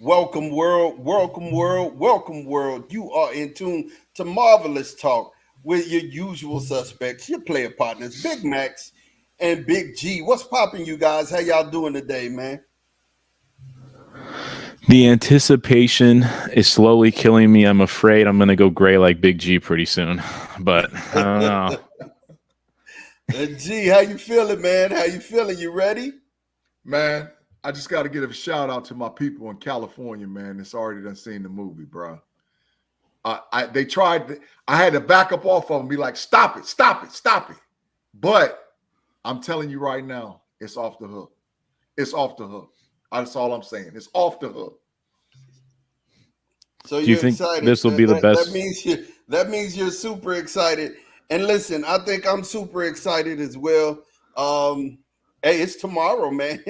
Welcome, world. Welcome, world. Welcome, world. You are in tune to Marvelous-Talk with your usual suspects, your player partners, Big Max and Big G. What's popping, you guys? How y'all doing today, man? The anticipation is slowly killing me. I'm afraid I'm going to go gray like Big G pretty soon. But I don't know. G, how you feeling, man? How you feeling? You ready? Man, I just got to give a shout out to my people in California, man. That's already done seen the movie, bro. They tried. I had to back up off of them and be like, stop it, stop it, stop it. But I'm telling you right now, it's off the hook. It's off the hook. That's all I'm saying. It's off the hook. So Do you think excited? this will be the best? That means you're super excited. And listen, I think I'm super excited as well. Hey, it's tomorrow, man.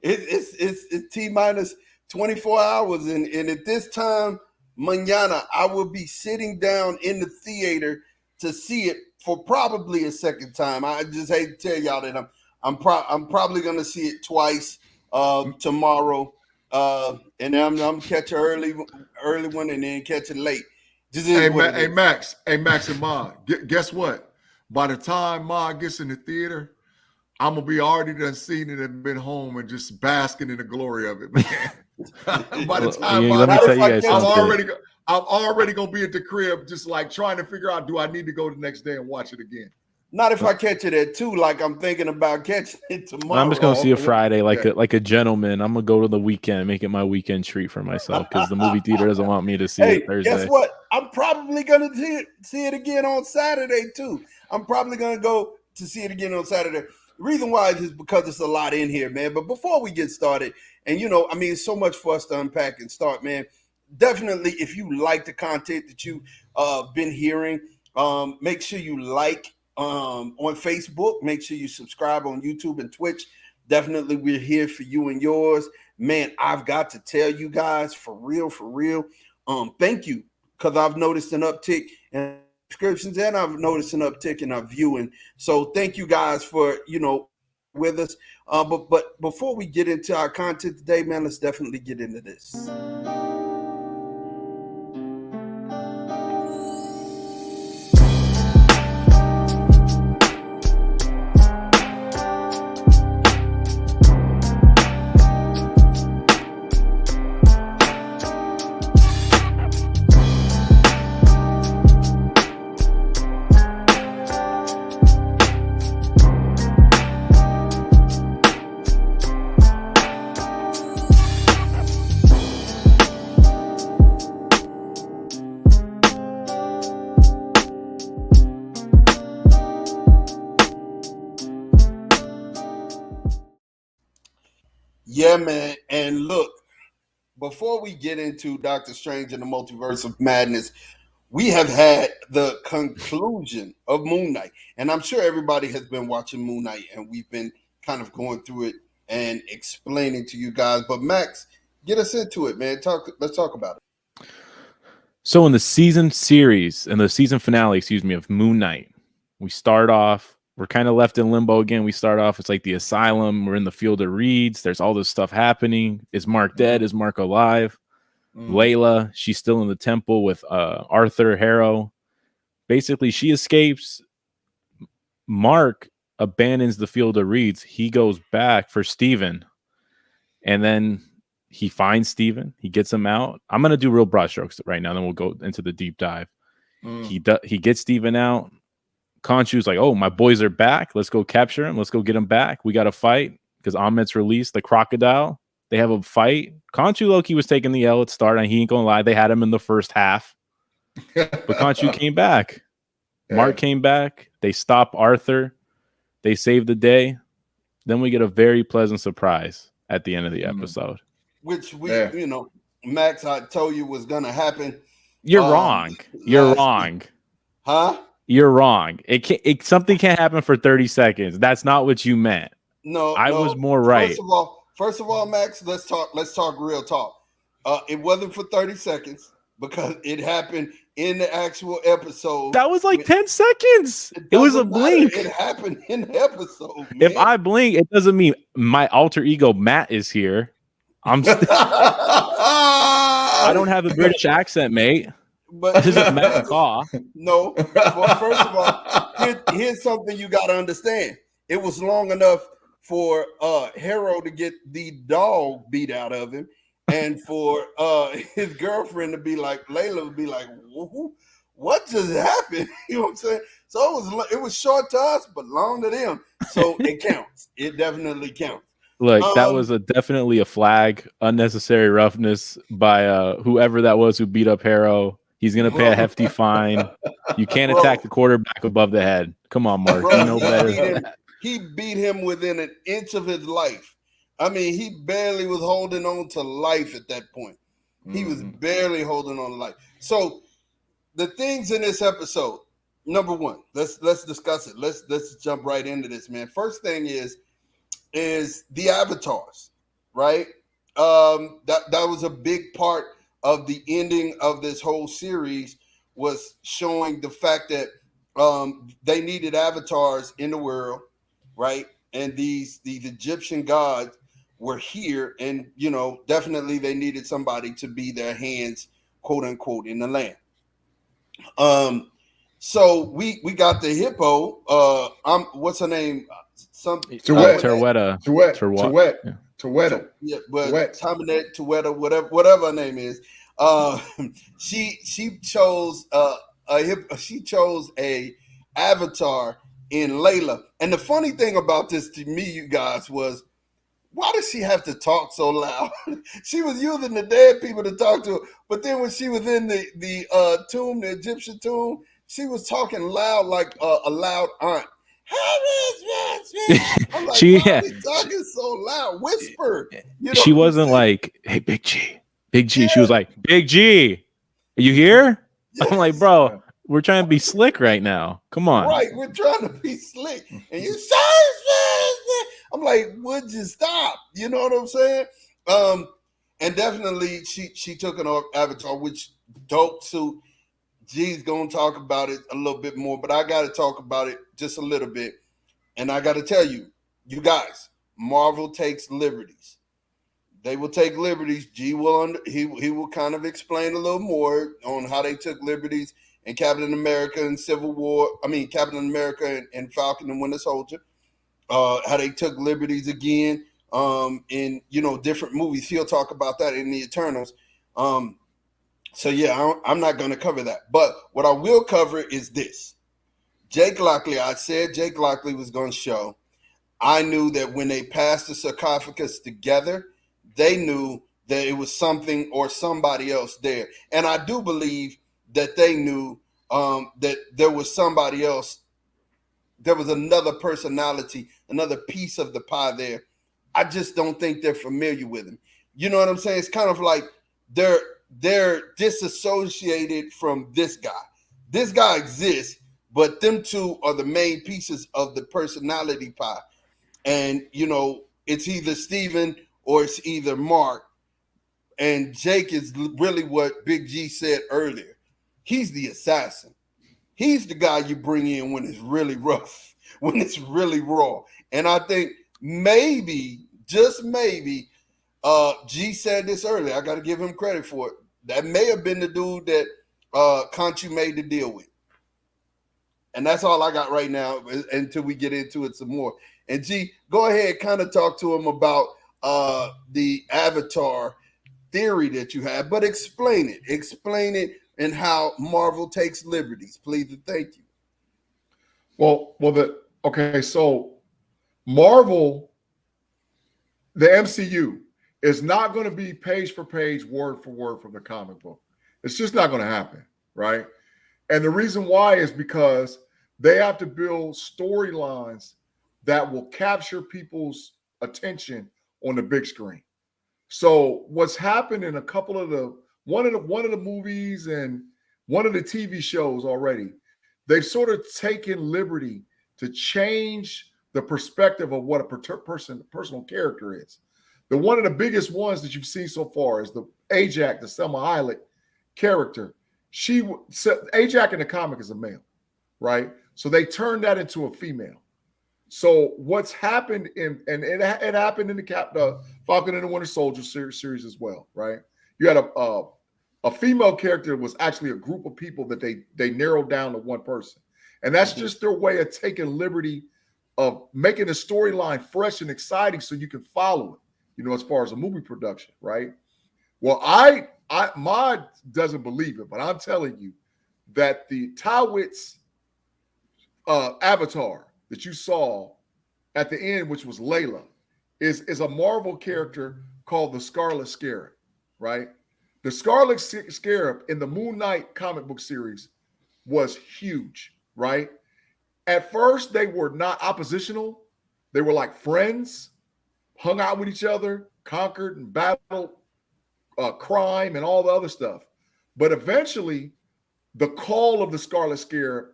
It's T minus 24 hours, and at this time, mañana, I will be sitting down in the theater to see it for probably a second time. I just hate to tell y'all that I'm probably gonna see it twice tomorrow, and I'm catch an early one and then catch it late. Hey, Max, and Ma, guess what? By the time Ma gets in the theater, I'm gonna be already done seen it and been home and just basking in the glory of it, man. By the time I'm already gonna be at the crib, just like trying to figure out, do I need to go the next day and watch it again? Not if I catch it at 2, like I'm thinking about catching it tomorrow. I'm just gonna see it Friday, like a gentleman. I'm gonna go to the weekend, make it my weekend treat for myself because the movie theater doesn't want me to see it Thursday. Guess what? I'm probably gonna see it again on Saturday too. I'm probably gonna go to see it again on Saturday. The reason why is because it's a lot in here, man. But before we get started, and it's so much for us to unpack and start, man. Definitely, if you like the content that you've been hearing, make sure you like on Facebook. Make sure you subscribe on YouTube and Twitch. Definitely, we're here for you and yours. Man, I've got to tell you guys, for real, thank you, because I've noticed an uptick in subscriptions and I've noticed an uptick in our viewing. So thank you guys for, with us. But before we get into our content today, man, let's definitely get into this. Yeah, man. And look, before we get into Doctor Strange and the Multiverse of Madness, we have had the conclusion of Moon Knight. And I'm sure everybody has been watching Moon Knight, and we've been kind of going through it and explaining to you guys. But Max, get us into it, man. Let's talk about it. So in the season finale, of Moon Knight, we start off. We're kind of left in limbo again. We start off, it's like the asylum. We're in the field of reeds. There's all this stuff happening. Is Mark dead? Is Mark alive? Layla, she's still in the temple with Arthur Harrow. Basically, she escapes. Mark abandons the field of reeds. He goes back for Steven. And then he finds Steven. He gets him out. I'm going to do real broad strokes right now. Then we'll go into the deep dive. He gets Steven out. Khonshu's like, oh, my boys are back. Let's go capture him. Let's go get him back. We got to fight because Amit's released the crocodile. They have a fight. Khonshu Loki was taking the L at start, and he ain't going to lie. They had him in the first half. But Khonshu came back. Mark came back. They stop Arthur. They save the day. Then we get a very pleasant surprise at the end of the episode. Which Max, I told you was going to happen. You're wrong. You're wrong. Huh? You're wrong. Something can't happen for 30 seconds. That's not what you meant. No, I was more right. First of all, Max, let's talk real talk. It wasn't for 30 seconds because it happened in the actual episode. That was like 10 seconds. It was a blink. It happened in the episode. Man. If I blink, it doesn't mean my alter ego Matt is here. I don't have a British accent, mate. But This is Matt Caw. no. Well, first of all, here's something you got to understand. It was long enough for Harrow to get the dog beat out of him, and for his girlfriend to be like, Layla would be like, what just happened? You know what I'm saying? So it was short to us, but long to them. So it counts. It definitely counts. Look, that was definitely a flag. Unnecessary roughness by whoever that was who beat up Harrow. He's gonna pay a hefty fine. You can't attack the quarterback above the head. Come on, Mark. You know better. He beat him within an inch of his life. I mean, he barely was holding on to life at that point. He was barely holding on to life. So the things in this episode, number one, let's discuss it. Let's jump right into this, man. First thing is the avatars, right? That was a big part of the ending of this whole series, was showing the fact that they needed avatars in the world, right? And these Egyptian gods were here, and definitely they needed somebody to be their hands, quote unquote, in the land. So we got the hippo. What's her name? Terwetta. Yeah, but Tamenet, whatever her name is. She chose she chose a avatar in Layla. And the funny thing about this to me, you guys, was why does she have to talk so loud? She was using the dead people to talk to her, but then when she was in the tomb, the Egyptian tomb, she was talking loud like a loud aunt. I'm like, why are they talking so loud? Whisper. She wasn't like, "Hey, Big G, Big G." Yeah. She was like, "Big G, are you here?" Yes. I'm like, bro, we're trying to be slick right now. Come on. Right, we're trying to be slick, and you say, I'm like, would you stop? You know what I'm saying? And definitely she took an avatar, which dope suit. G's gonna talk about it a little bit more, but I got to talk about it just a little bit. And I got to tell you, you guys, Marvel takes liberties. They will take liberties. G will he will kind of explain a little more on how they took liberties in Captain America and Civil War. I mean, Captain America and Falcon and Winter Soldier. How they took liberties again in different movies. He'll talk about that in the Eternals. So yeah, I'm not going to cover that. But what I will cover is this. Jake Lockley, I said Jake Lockley was going to show. I knew that when they passed the sarcophagus together, they knew that it was something or somebody else there. And I do believe that they knew that there was somebody else. There was another personality, another piece of the pie there. I just don't think they're familiar with him. You know what I'm saying? It's kind of like they're disassociated from this guy. This guy exists, but them two are the main pieces of the personality pie. And, it's either Steven or it's either Mark. And Jake is really what Big G said earlier. He's the assassin. He's the guy you bring in when it's really rough, when it's really raw. And I think maybe, just maybe, G said this earlier. I got to give him credit for it. That may have been the dude that Conchu made the deal with. And that's all I got right now until we get into it some more. And G, go ahead, kind of talk to him about the Avatar theory that you have, but explain it and how Marvel takes liberties, please and thank you. So Marvel, the MCU, is not going to be page for page, word for word from the comic book. It's just not going to happen, right? And the reason why is because they have to build storylines that will capture people's attention on the big screen. So what's happened in a couple of one of the movies and one of the TV shows already, they've sort of taken liberty to change the perspective of what a personal character is. One of the biggest ones that you've seen so far is the Ajak, the Selma Hayek character. Ajak in the comic is a male, right? So they turned that into a female. So what's happened and it happened in the Falcon and the Winter Soldier series as well, right? You had a female character was actually a group of people that they narrowed down to one person, and that's just their way of taking liberty of making the storyline fresh and exciting so you can follow it. You know, as far as a movie production, right? Well, Mod doesn't believe it, but I'm telling you that the Tywit's avatar that you saw at the end, which was Layla, is a Marvel character called the Scarlet Scarab, right? The Scarlet Scarab in the Moon Knight comic book series was huge, right? At first, they were not oppositional. They were like friends, hung out with each other, conquered and battled crime and all the other stuff. But eventually, the call of the Scarlet Scarab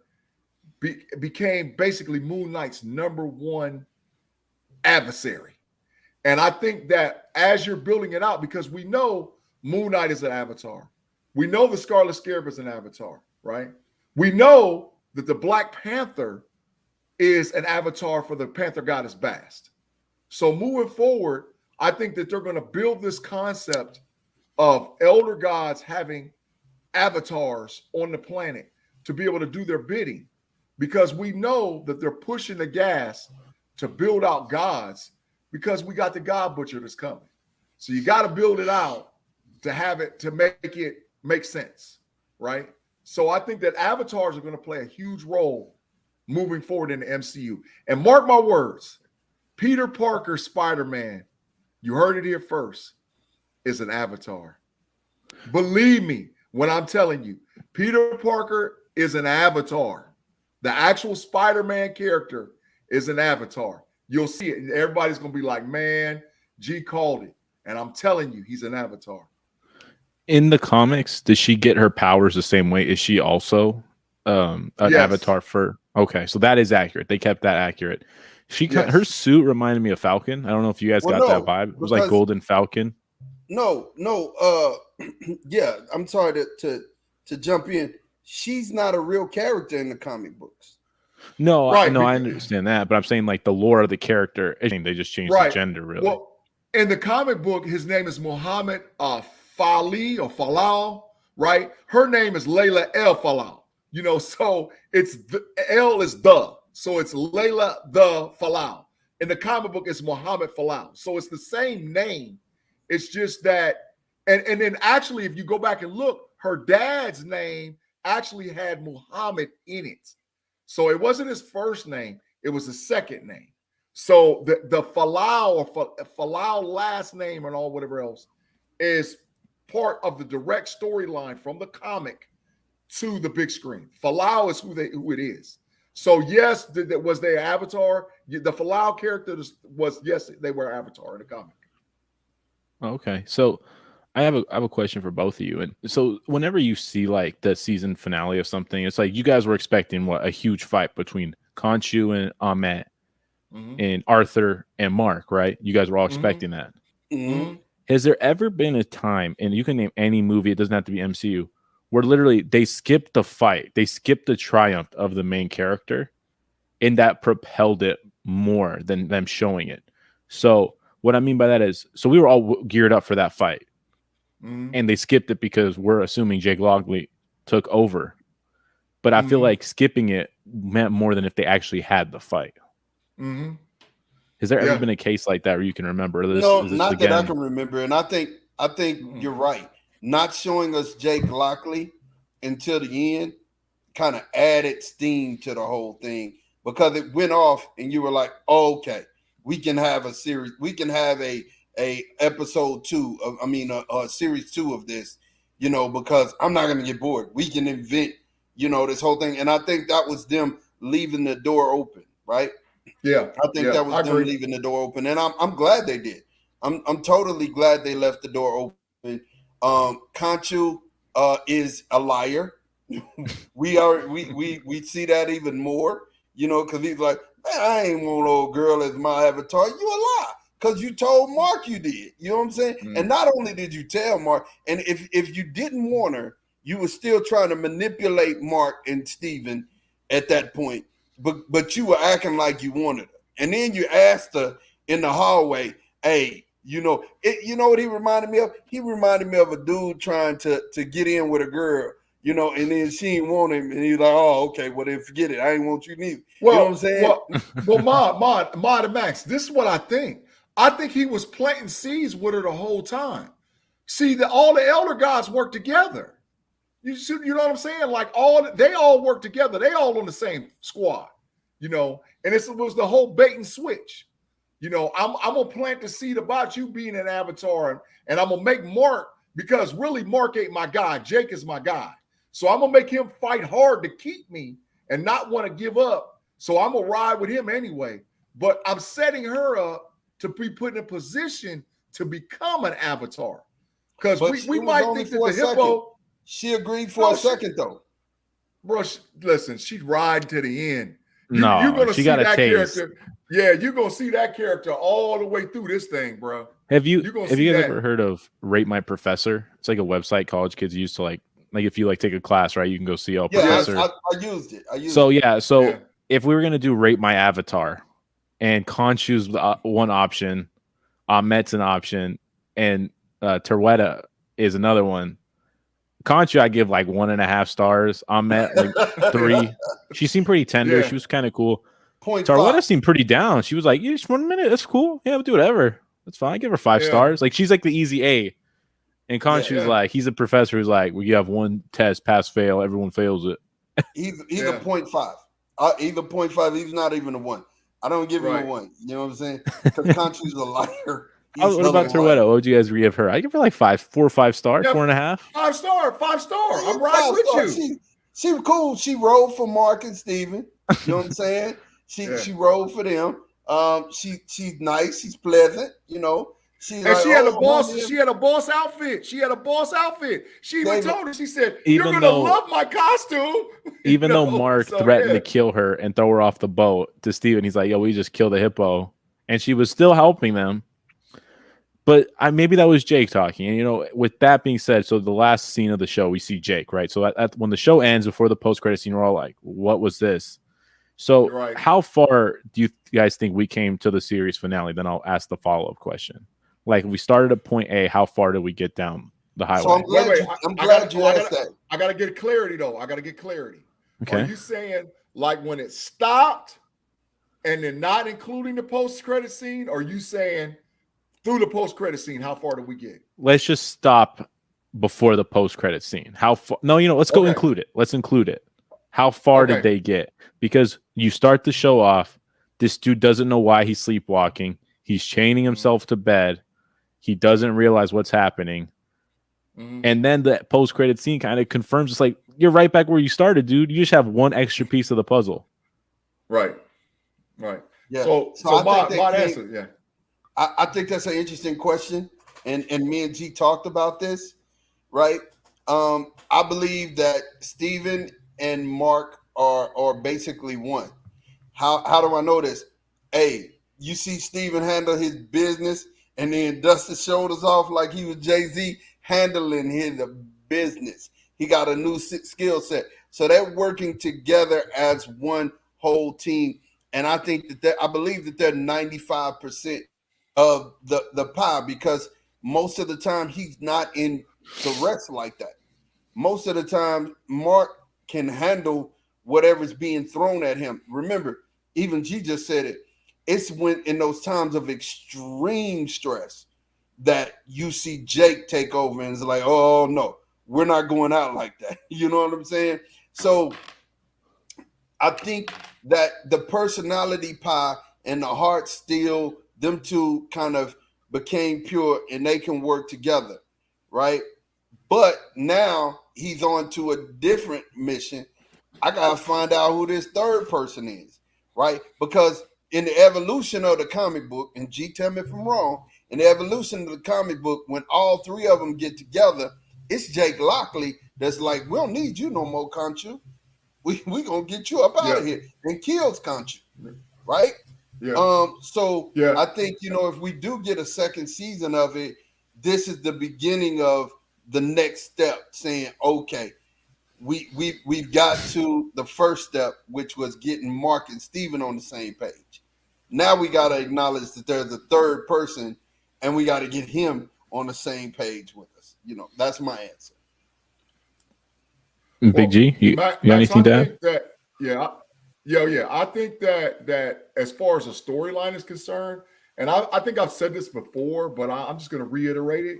became basically Moon Knight's #1 adversary. And I think that as you're building it out, because we know Moon Knight is an avatar. We know the Scarlet Scarab is an avatar, right? We know that the Black Panther is an avatar for the Panther goddess Bast. So moving forward, I think that they're going to build this concept of elder gods having avatars on the planet to be able to do their bidding, because we know that they're pushing the gas to build out gods because we got the God Butcher that's coming. So you got to build it out to have it to make it make sense, right? So I think that avatars are going to play a huge role moving forward in the MCU. And mark my words, Peter Parker Spider-Man, you heard it here first, is an avatar. Believe me when I'm telling you, Peter Parker is an avatar. The actual Spider-Man character is an avatar. You'll see it. And everybody's going to be like, man, G called it. And I'm telling you, he's an avatar. In the comics, does she get her powers the same way? Is she also an avatar for... Okay, so that is accurate. They kept that accurate. Her suit reminded me of Falcon. I don't know if you guys got that vibe. It was like Golden Falcon. No. Yeah, I'm sorry to jump in. She's not a real character in the comic books. No, right. I understand that, but I'm saying like the lore of the character. I think they just changed the gender, really. Well, in the comic book, his name is Muhammad Fali or Falal, right? Her name is Layla El Falal. You know, so it's L is the, so it's Layla the Falal. In the comic book, it's Muhammad Falal. So it's the same name. It's just that, and then actually, if you go back and look, her dad's name actually had Muhammad in it. So it wasn't his first name, it was his second name. So the Falal or Falal last name and all whatever else is part of the direct storyline from the comic to the big screen. Falal is who it is. So yes, was they avatar? The Falal character was, yes, they were avatar in the comic. Okay, so I have a question for both of you. And so whenever you see like the season finale of something, it's like you guys were expecting a huge fight between Khonshu and Ahmet and Arthur and Mark, right? You guys were all expecting that. Has there ever been a time, and you can name any movie, it doesn't have to be MCU, where literally they skipped the fight, they skipped the triumph of the main character, and that propelled it more than them showing it? So what I mean by that is, so we were all geared up for that fight, and they skipped it because we're assuming Jake Lockley took over. But I feel like skipping it meant more than if they actually had the fight. Has there ever been a case like that where you can remember this? No, not that I can remember. And I think you're right. Not showing us Jake Lockley until the end kind of added steam to the whole thing, because it went off and you were like, oh, okay, we can have a series. We can have a episode 2 of, a series 2 of this, because I'm not going to get bored. We can invent, this whole thing. And I think that was them leaving the door open, right? Yeah. I think that was them leaving the door open. And I'm glad they did. I'm totally glad they left the door open. Khonshu is a liar. we see that even more, because he's like, man, I ain't want old girl as my avatar. You a lie, because you told Mark you did. You know what I'm saying? And not only did you tell Mark, and if you didn't want her, you were still trying to manipulate Mark and Steven at that point. But you were acting like you wanted her. and then you asked her in the hallway, hey, you know what he reminded me of? He reminded me of a dude trying to get in with a girl, you know, and then she didn't want him, and he's like, oh, okay, well then forget it. I ain't want you neither. Well, you know what I'm saying? Well, Mod and Max, this is what I think. I think he was planting seeds with her the whole time. See, all the elder gods work together. You know what I'm saying? Like they all work together. They all on the same squad, you know. And it was the whole bait and switch. You know, I'm gonna plant the seed about you being an avatar, and I'm gonna make Mark, because really Mark ain't my guy. Jake is my guy. So I'm gonna make him fight hard to keep me and not want to give up. So I'm gonna ride with him anyway. But I'm setting her up to be put in a position to become an avatar. Because we might think that the hippo. She agreed for a second, though. Bro, listen, she's riding to the end. You're gonna she see got that a taste. character. Yeah, you're gonna see that character all the way through this thing, bro. Have you guys ever heard of Rate My Professor? It's like a website college kids use to like if you like take a class, right? You can go see a professor. I used it. So if we were gonna do Rate My Avatar, and Khonshu's one option, Ahmet's an option, and Terweta is another one. Khonshu, I give like 1.5 stars. Ahmet like 3. She seemed pretty tender. Yeah. She was kind of cool. Terweta seemed pretty down. She was like, "Yeah, just 1 minute. That's cool. Yeah, we'll do whatever. That's fine. I give her 5 stars." Like she's like the easy A. And Khonshu's like, he's a professor who's like, well, you have one test, pass, fail. Everyone fails it. He's a 0.5. Either 0.5. He's not even a 1. I don't give him a 1. You know what I'm saying? Because Khonshu's a liar. What about Terweta? What would you guys give her? I give her like 4 or 5 stars, 4.5. 5 star. I'm right with you. She was cool. She rode for Mark and Steven. You know what I'm saying? She rode for them. She's nice. She's pleasant. You know. She had a boss. She had a boss outfit. She even told her. She said, "You're gonna love my costume." Even though Mark threatened to kill her and throw her off the boat to Steven, he's like, "Yo, we just killed a hippo," and she was still helping them. But maybe that was Jake talking. And, you know, with that being said, so the last scene of the show, we see Jake, right? So when the show ends, before the post-credit scene, we're all like, what was this? So how far do you guys think we came to the series finale? Then I'll ask the follow-up question. Like, we started at point A. How far did we get down the highway? So I'm glad you asked that. I got to get clarity, though. Okay. Are you saying, like, when it stopped and then not including the post-credit scene? Or are you saying through the post-credit scene, how far did we get? Let's just stop before the post-credit scene. How far? No, let's go include it. Let's include it. How far did they get? Because you start the show off, this dude doesn't know why he's sleepwalking. He's chaining himself to bed. He doesn't realize what's happening. And then the post-credit scene kind of confirms it's like, you're right back where you started, dude. You just have one extra piece of the puzzle. Right. Yeah. So my answer, yeah. I think that's an interesting question, and me and G talked about this, right? I believe that Steven and Mark are basically one. How do I know this? Hey, you see Steven handle his business and then dust his shoulders off like he was Jay-Z handling his business. He got a new skill set. So they're working together as one whole team. And I think I believe that they're 95% of the pie, because most of the time he's not in the rest like that. Most of the time Mark can handle whatever's being thrown at him. Remember, even G just said it. It's when in those times of extreme stress that you see Jake take over and it's like, oh no, we're not going out like that. You know what I'm saying? So I think that the personality pie and the heart still, them two kind of became pure and they can work together, right? But now he's on to a different mission. I got to find out who this third person is, right? Because in the evolution of the comic book, and G, tell me if I'm wrong, in the evolution of the comic book, when all three of them get together, it's Jake Lockley that's like, we don't need you no more, Khonshu. We gonna get you up out of here, and kills Khonshu, right? Yeah. I think, if we do get a second season of it, this is the beginning of the next step, saying, okay, we've got to the first step, which was getting Mark and Steven on the same page, Now we got to acknowledge that there's a third person, and we got to get him on the same page with us. That's my answer. Big G, you got anything to add? I think that as far as a storyline is concerned, and I think I've said this before, but I'm just going to reiterate it,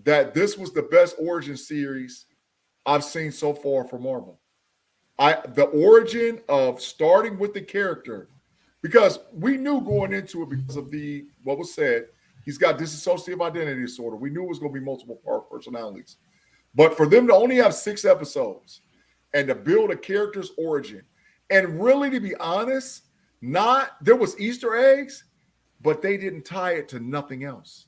that this was the best origin series I've seen so far for Marvel. The origin of starting with the character, because we knew going into it because of what was said, he's got dissociative identity disorder. We knew it was going to be multiple personalities. But for them to only have 6 episodes and to build a character's origin, and really, to be honest, there was Easter eggs, but they didn't tie it to nothing else,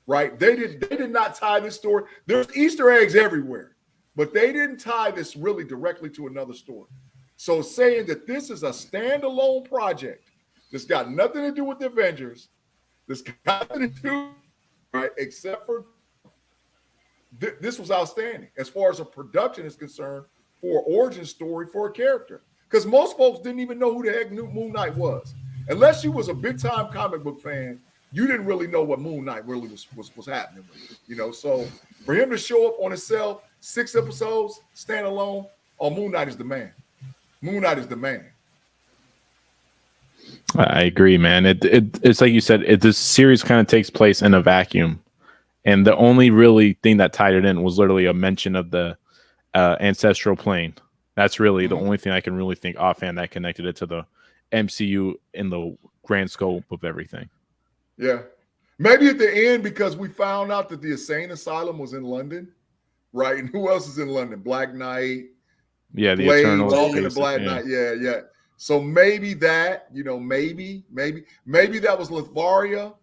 right? They did not tie this story. There's Easter eggs everywhere, but they didn't tie this really directly to another story. So saying that this is a standalone project that's got nothing to do with the Avengers, that's got nothing to do, right, except for this was outstanding as far as a production is concerned for an origin story for a character. Because most folks didn't even know who the heck Moon Knight was. Unless you was a big-time comic book fan, you didn't really know what Moon Knight really was happening with. So for him to show up on itself, 6 episodes, standalone, Moon Knight is the man. Moon Knight is the man. I agree, man. It's like you said, this series kind of takes place in a vacuum. And the only really thing that tied it in was literally a mention of the ancestral plane. That's really the only thing I can really think offhand that connected it to the MCU in the grand scope of everything. Yeah. Maybe at the end, because we found out that the insane asylum was in London, right? And who else is in London? Black Knight. Yeah, the Blade, Eternals. Talking to Black Knight. Yeah. So maybe that, maybe that was Latvaria.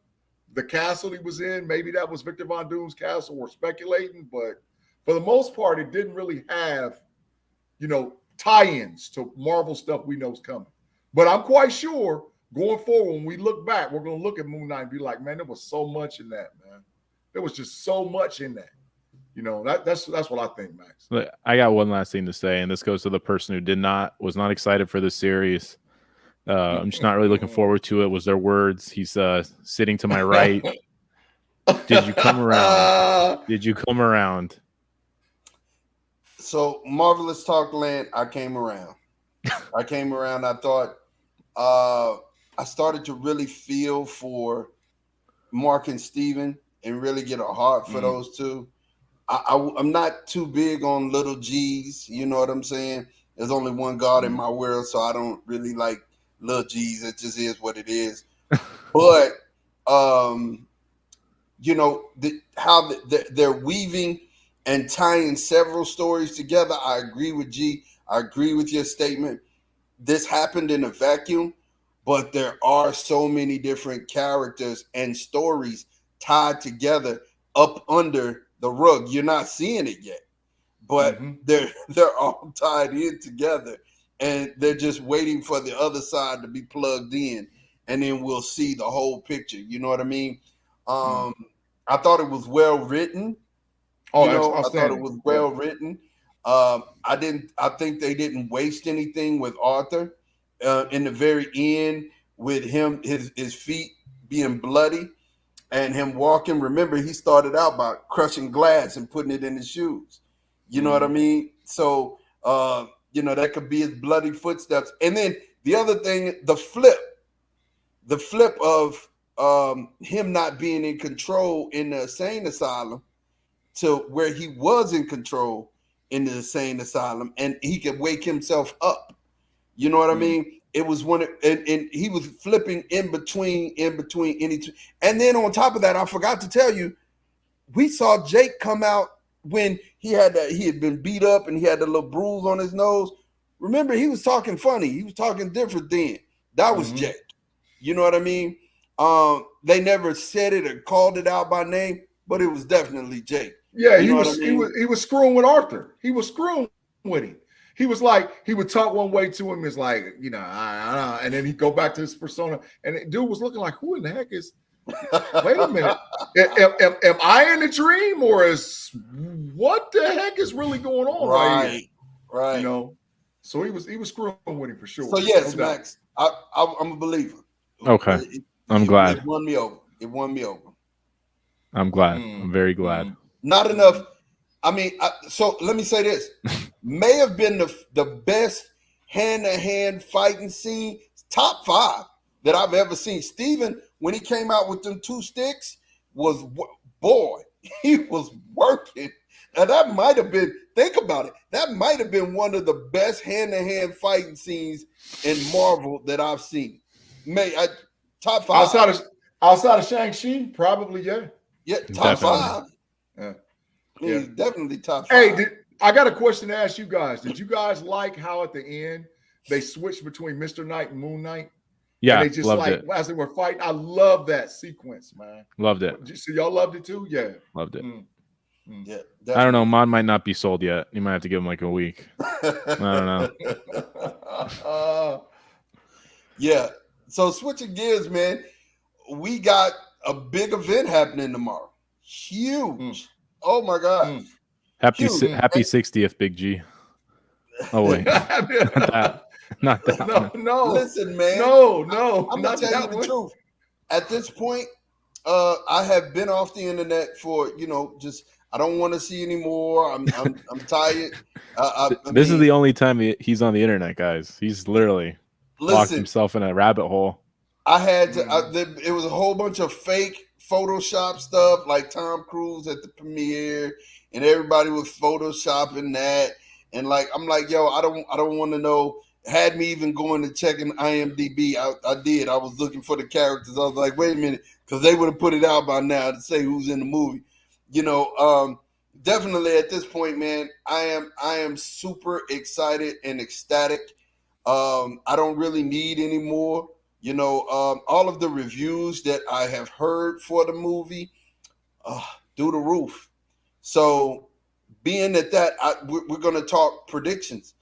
The castle he was in, maybe that was Victor Von Doom's castle. We're speculating, but for the most part, it didn't really have, tie-ins to Marvel stuff we know is coming. But I'm quite sure going forward, when we look back, we're going to look at Moon Knight and be like, man, there was so much in that, man. There was just so much in that. That's what I think, Max. I got one last thing to say, and this goes to the person who was not excited for this series. I'm just not really looking forward to it. Was their words? He's sitting to my right. Did you come around? Did you come around? So Marvelous Talk land, I came around. I thought I started to really feel for Mark and Steven and really get a heart for those two. I'm not too big on little G's. You know what I'm saying? There's only one God in my world, so I don't really like little G's. It just is what it is. But how they're weaving and tying several stories together. I agree with G. I agree with your statement. This happened in a vacuum, but there are so many different characters and stories tied together up under the rug. You're not seeing it yet, but they're all tied in together, and they're just waiting for the other side to be plugged in, and then we'll see the whole picture. You know what I mean? I thought it was well written. I thought it was well written. I think they didn't waste anything with Arthur in the very end with him, his feet being bloody and him walking. Remember, he started out by crushing glass and putting it in his shoes. You know what I mean? So, that could be his bloody footsteps. And then the other thing, the flip of him not being in control in the insane asylum to where he was in control in the insane asylum, and he could wake himself up. You know what I mean? It was and he was flipping in between any two. And then on top of that, I forgot to tell you, we saw Jake come out when he had been beat up and he had the little bruise on his nose. Remember, he was talking funny. He was talking different then. That was Jake. You know what I mean? They never said it or called it out by name, but it was definitely Jake. Yeah, he was screwing with Arthur. He was screwing with him. He was like, he would talk one way to him, is like, and then he'd go back to his persona. And the dude was looking like, who in the heck is, wait a minute, am I in a dream, or what the heck is really going on right here? Right. So he was screwing with him for sure. So yes, no Max, I'm a believer. Okay. I'm glad. It won me over. It won me over. I'm glad. I'm very glad. Not enough. I mean, so let me say this. May have been the best hand-to-hand fighting scene, top 5 that I've ever seen. Steven, when he came out with them 2 sticks, was, boy, he was working. And that might have been, think about it, that might have been one of the best hand-to-hand fighting scenes in Marvel that I've seen. Top 5. Outside of Shang-Chi, probably, yeah. Yeah, top Definitely. 5. Yeah. Definitely top 5. Hey, I got a question to ask you guys. Did you guys like how at the end they switched between Mr. Knight and Moon Knight? Yeah, and they just loved it. As they were fighting, I love that sequence, man. Loved it. So y'all loved it too? Yeah. Loved it. Yeah, definitely. I don't know. Mon might not be sold yet. You might have to give him like a week. I don't know. Yeah. So switching gears, man, we got a big event happening tomorrow. Huge. Oh my God. Happy 60th, Big G. Oh wait. Not that. No. Listen, man. No. I'm gonna tell you the truth. At this point, I have been off the internet for, just I don't want to see anymore. I'm tired. This is the only time he's on the internet, guys. He's literally locked himself in a rabbit hole. I had to. It was a whole bunch of fake Photoshop stuff, like Tom Cruise at the premiere, and everybody was photoshopping that. And I'm like, yo, I don't want to know. Had me even going to checking IMDb. I did. I was looking for the characters. I was like, wait a minute, because they would have put it out by now to say who's in the movie. Definitely at this point, man, I am super excited and ecstatic. I don't really need any more. All of the reviews that I have heard for the movie, through the roof. So being at that, we're going to talk predictions.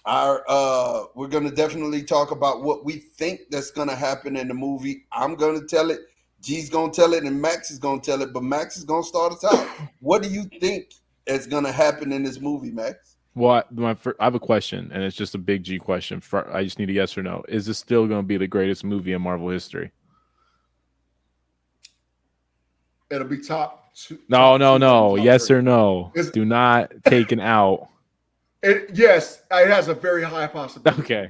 We're going to definitely talk about what we think that's going to happen in the movie. I'm going to tell it. G's going to tell it, and Max is going to tell it. But Max is going to start us out. What do you think is going to happen in this movie, Max? Well, I have a question, and it's just a Big G question. I just need a yes or no. Is this still going to be the greatest movie in Marvel history? It'll be top 2. No. Yes or no. Do not take an out. Yes, it has a very high possibility. Okay.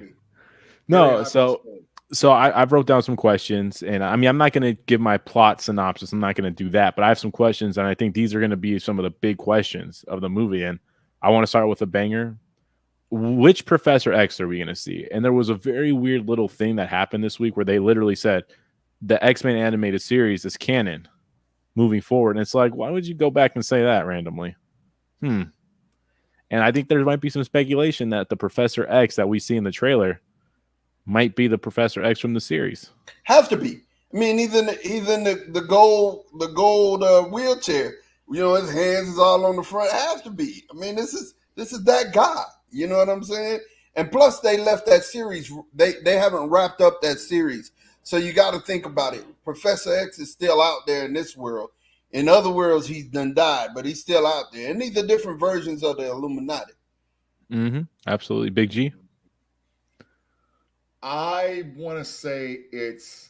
No, so I wrote down some questions, and I mean, I'm not going to give my plot synopsis. I'm not going to do that, but I have some questions, and I think these are going to be some of the big questions of the movie. And I want to start with a banger. Which Professor X are we going to see? And there was a very weird little thing that happened this week where they literally said the X-Men animated series is canon moving forward. And it's like, why would you go back and say that randomly? And I think there might be some speculation that the Professor X that we see in the trailer might be the Professor X from the series. Have to be. I mean, even the gold wheelchair. His hands is all on the front. Has to be. I mean, this is that guy. You know what I'm saying? And plus, they left that series. They haven't wrapped up that series, so you got to think about it. Professor X is still out there in this world. In other worlds, he's done died, but he's still out there. And these are different versions of the Illuminati. Absolutely. Big G? I want to say it's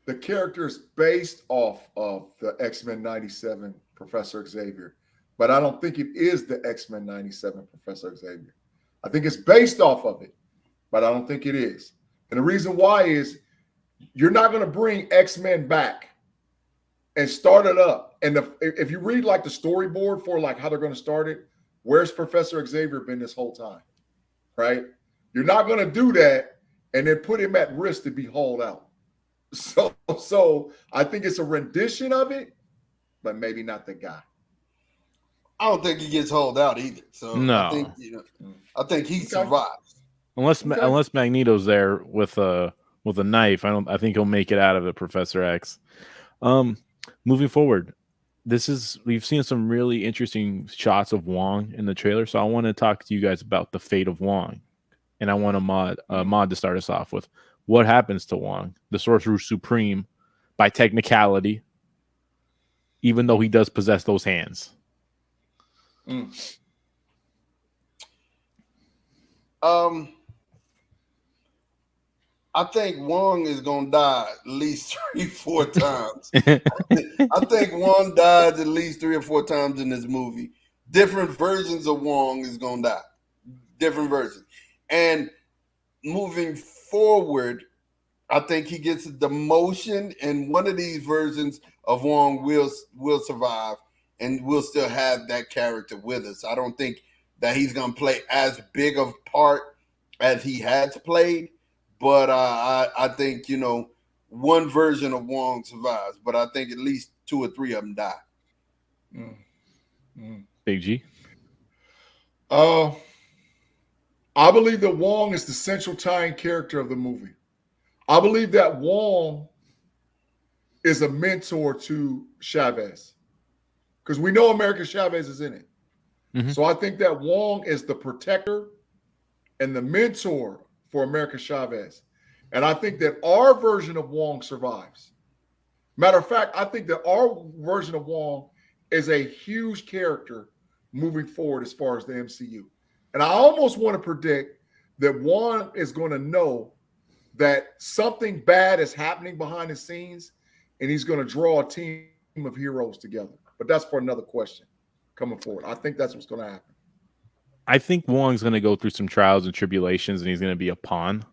the character is based off of the X-Men 97 Professor Xavier, but I don't think it is the X-Men 97 Professor Xavier. I think it's based off of it, but I don't think it is. And the reason why is you're not going to bring X-Men back and start it up. And if you read like the storyboard for like how they're going to start it, where's Professor Xavier been this whole time, right? You're not going to do that and then put him at risk to be hauled out. So I think it's a rendition of it, but maybe not the guy. I don't think he gets hauled out either. So no. I think he survives. Unless Magneto's there with a knife, I think he'll make it out of it, Professor X. Moving forward, we've seen some really interesting shots of Wong in the trailer, so I want to talk to you guys about the fate of Wong, and I want a mod to start us off with what happens to Wong, the Sorcerer Supreme, by technicality, even though he does possess those hands. I think Wong is gonna die at least 3-4 times. I think Wong dies at least 3 or 4 times in this movie. Different versions of Wong is gonna die. Different versions. And moving forward, I think he gets a demotion, and one of these versions of Wong will survive, and we'll still have that character with us. I don't think that he's gonna play as big of part as he has played, but I think one version of Wong survives, but I think at least 2 or 3 of them die. Big G. I believe that Wong is the central tying character of the movie. I believe that Wong is a mentor to Chavez, because we know America Chavez is in it. Mm-hmm. So I think that Wong is the protector and the mentor for America Chavez. And I think that our version of Wong survives. Matter of fact, I think that our version of Wong is a huge character moving forward as far as the MCU. And I almost want to predict that Wong is going to know that something bad is happening behind the scenes, and he's going to draw a team of heroes together. But that's for another question coming forward. I think that's what's going to happen. I think Wong's going to go through some trials and tribulations, and he's going to be a pawn.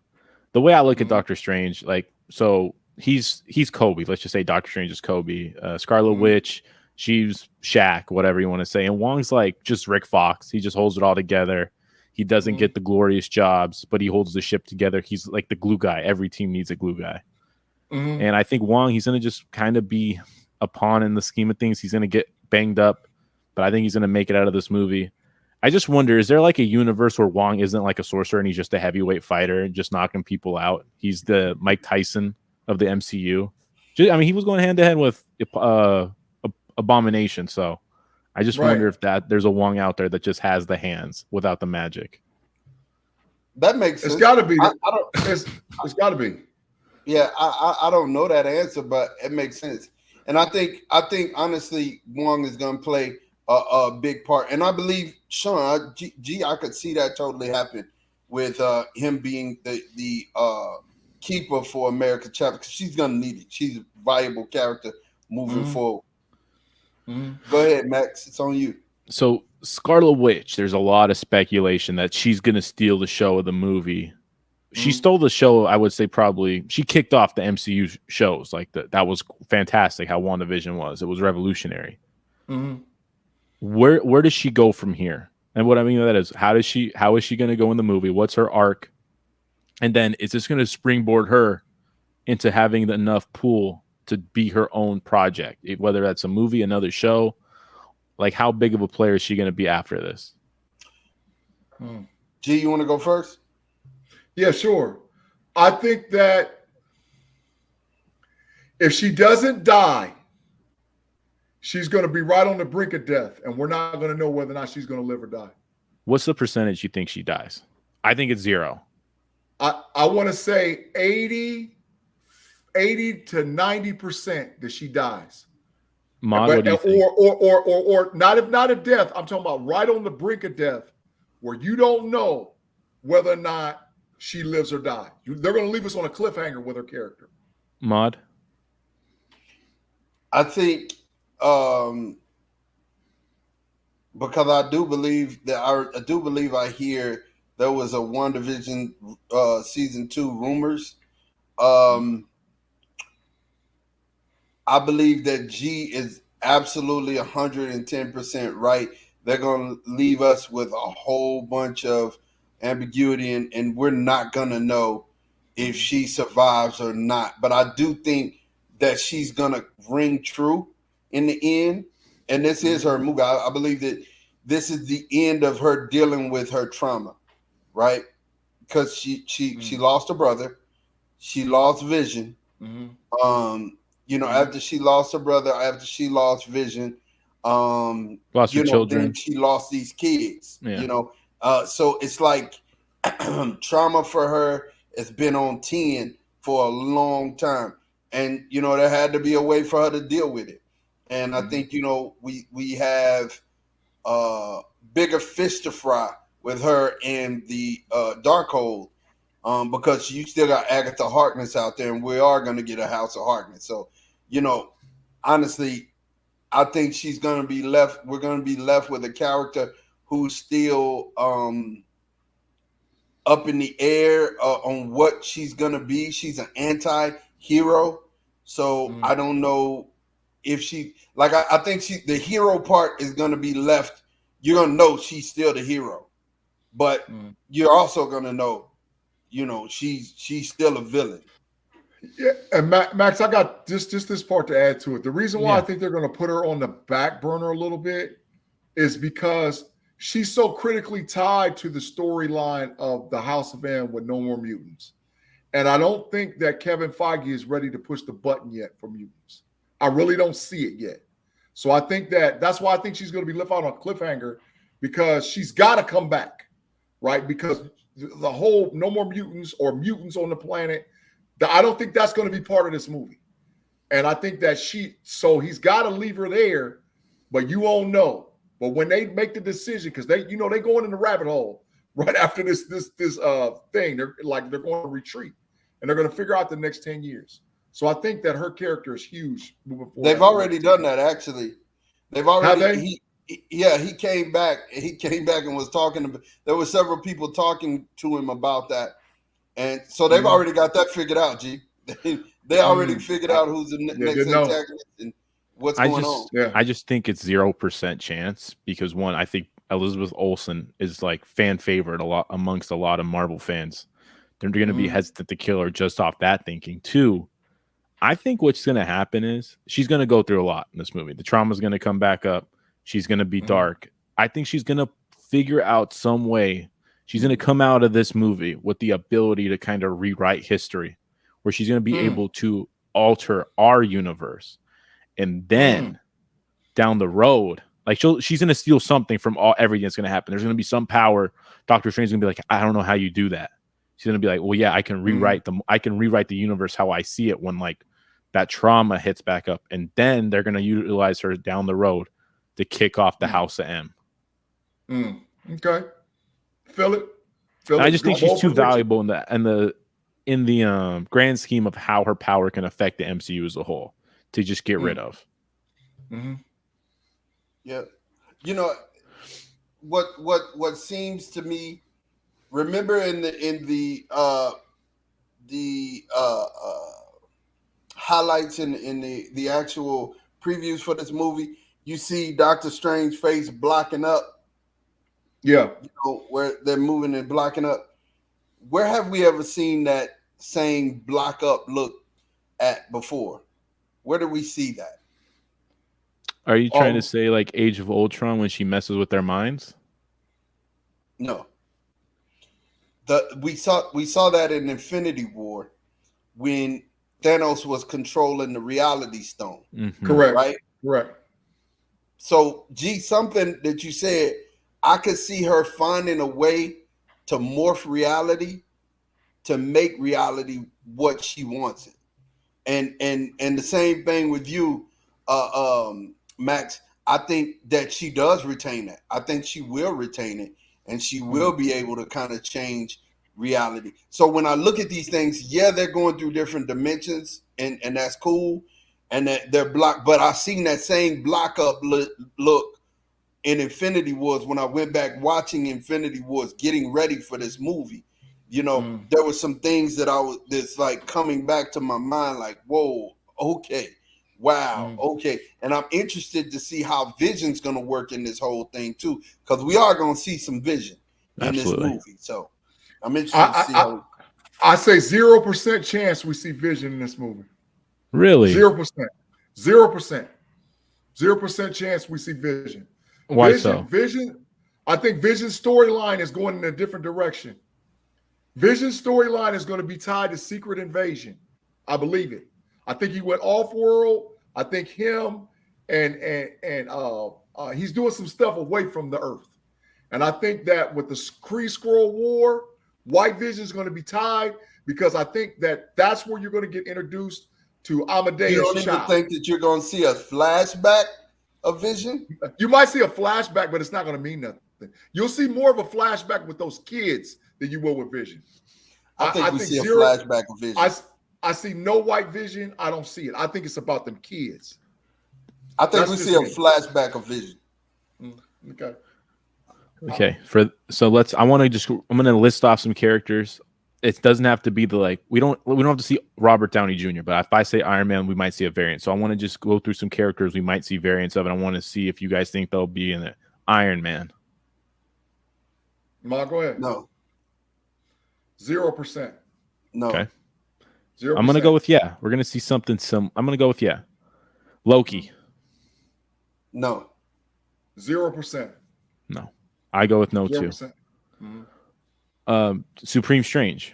The way I look at Doctor Strange, so he's Kobe. Let's just say Doctor Strange is Kobe. Scarlet Witch, she's Shaq, whatever you want to say. And Wong's like just Rick Fox. He just holds it all together. He doesn't get the glorious jobs, but he holds the ship together. He's like the glue guy. Every team needs a glue guy. And I think Wong, he's going to just kind of be a pawn in the scheme of things. He's going to get banged up, but I think he's going to make it out of this movie. I just wonder, is there like a universe where Wong isn't like a sorcerer and he's just a heavyweight fighter and just knocking people out? He's the Mike Tyson of the MCU. I mean, he was going hand to hand with Abomination. So I just wonder if there's a Wong out there that just has the hands without the magic. That makes sense. It's got to be. It's got to be. Yeah, I don't know that answer, but it makes sense. And I think honestly, Wong is going to play a big part. And I believe Sean, I could see that totally happen with him being the keeper for America Chapter, because she's going to need it. She's a viable character moving forward. Go ahead, Max. It's on you. So Scarlet Witch, there's a lot of speculation that she's going to steal the show of the movie. She stole the show, I would say probably. She kicked off the MCU shows. Like that was fantastic how WandaVision was. It was revolutionary. Where does she go from here? And what I mean by that is, how is she going to go in the movie? What's her arc? And then is this going to springboard her into having enough pool to be her own project, whether that's a movie, another show? Like, how big of a player is she going to be after this? G, you want to go first? Yeah, sure. I think that if she doesn't die, she's going to be right on the brink of death, and we're not going to know whether or not she's going to live or die. What's the percentage you think she dies? I think it's 0. I want to say 80 to 90% that she dies. Mod, what do you think? Or not if death. I'm talking about right on the brink of death, where you don't know whether or not she lives or dies. They're going to leave us on a cliffhanger with her character. Mod? I think because I do believe I hear there was a WandaVision season 2 rumors. I believe that G is absolutely 110% right. They're going to leave us with a whole bunch of ambiguity, and we're not going to know if she survives or not. But I do think that she's going to ring true in the end. And this is her movie. I believe that this is the end of her dealing with her trauma, right? Because she lost her brother. She lost Vision. After she lost her brother, after she lost Vision, lost her children. Then she lost these kids. So it's like trauma for her has been on 10 for a long time, and there had to be a way for her to deal with it. And I think we have bigger fish to fry with her in the Darkhold, because you still got Agatha Harkness out there, and we are going to get a House of Harkness. So, honestly, I think she's going to be left. We're going to be left with a character who's still up in the air on what she's going to be. She's an anti-hero. So I don't know if she, I think the hero part is going to be left. You're going to know she's still the hero, but you're also going to know, she's still a villain. Yeah, and Max, I got just this part to add to it. The reason why I think they're going to put her on the back burner a little bit is because she's so critically tied to the storyline of the House of M with No More Mutants. And I don't think that Kevin Feige is ready to push the button yet for mutants. I really don't see it yet. So I think that's why I think she's going to be left out on a cliffhanger, because she's got to come back, right? Because the whole No More Mutants or mutants on the planet, I don't think that's going to be part of this movie. And I think that he's got to leave her there, but you won't know. But when they make the decision, because they going in the rabbit hole right after this thing, they're going to retreat, and they're going to figure out the next 10 years. So I think that her character is huge moving forward. They've already done that, actually. They've already. He came back. He came back and was talking. There were several people talking to him about that, and so they've already got that figured out. G. They already figured out who's the next antagonist and what's going on. Yeah. I just think it's 0% chance because one, I think Elizabeth Olsen is like fan favorite amongst a lot of Marvel fans. They're going to be hesitant to kill her just off that thinking. Two, I think what's going to happen is she's going to go through a lot in this movie. The trauma is going to come back up. She's going to be dark. I think she's going to figure out some way. She's going to come out of this movie with the ability to kind of rewrite history, where she's going to be able to alter our universe. And then down the road, like she's going to steal something from everything that's going to happen. There's going to be some power. Doctor Strange's going to be like, I don't know how you do that. She's going to be like, well, yeah, I can rewrite the universe how I see it when like that trauma hits back up. And then they're going to utilize her down the road to kick off the House of M. Okay. Feel it. I just think she's too valuable in the grand scheme of how her power can affect the MCU as a whole to just get rid of. Yeah. You know, what seems to me, remember in the highlights in the actual previews for this movie, you see Doctor Strange's face blocking up. Yeah. You know, where they're moving and blocking up. Where have we ever seen that same block up look at before? Where do we see that? Are you trying to say like Age of Ultron when she messes with their minds? No. We saw that in Infinity War when Thanos was controlling the Reality Stone. Correct. Right? Correct. So, something that you said, I could see her finding a way to morph reality to make reality what she wants it. And the same thing with you, Max. I think that she does retain that. I think she will retain it, and she will be able to kind of change reality. So when I look at these things, yeah, they're going through different dimensions, and that's cool, and that they're blocked. But I seen that same block up look in Infinity Wars when I went back watching Infinity Wars, getting ready for this movie. You know, there were some things that's like coming back to my mind, like, whoa, okay, wow, okay. And I'm interested to see how Vision's going to work in this whole thing too, because we are going to see some Vision in this movie. So I'm interested to see how. I say 0% chance we see Vision in this movie. Really? 0%. 0% chance we see Vision. Why so? Vision, I think Vision's storyline is going in a different direction. Vision's storyline is going to be tied to Secret Invasion. I believe it. I think he went off-world. I think him and he's doing some stuff away from the Earth. And I think that with the Kree Skrull War, White Vision is going to be tied, because I think that's where you're going to get introduced to Amadeus. You don't even think that you're going to see a flashback of Vision? You might see a flashback, but it's not going to mean nothing. You'll see more of a flashback with those kids than you will with Vision. I think we see a Zero, flashback of Vision. I see no White Vision. I don't see it. I think it's about them kids. I think we see a flashback of Vision. Okay. Okay. I'm gonna list off some characters. It doesn't have to be we don't have to see Robert Downey Jr., but if I say Iron Man, we might see a variant. So I want to just go through some characters we might see variants of, and I want to see if you guys think they'll be in it. Iron Man. Ma, go ahead. No. 0%. No. Okay. 0%. I'm gonna go with yeah. We're gonna see something. I'm gonna go with yeah. Loki. No. 0%. No. I go with no 0%. too. Supreme Strange,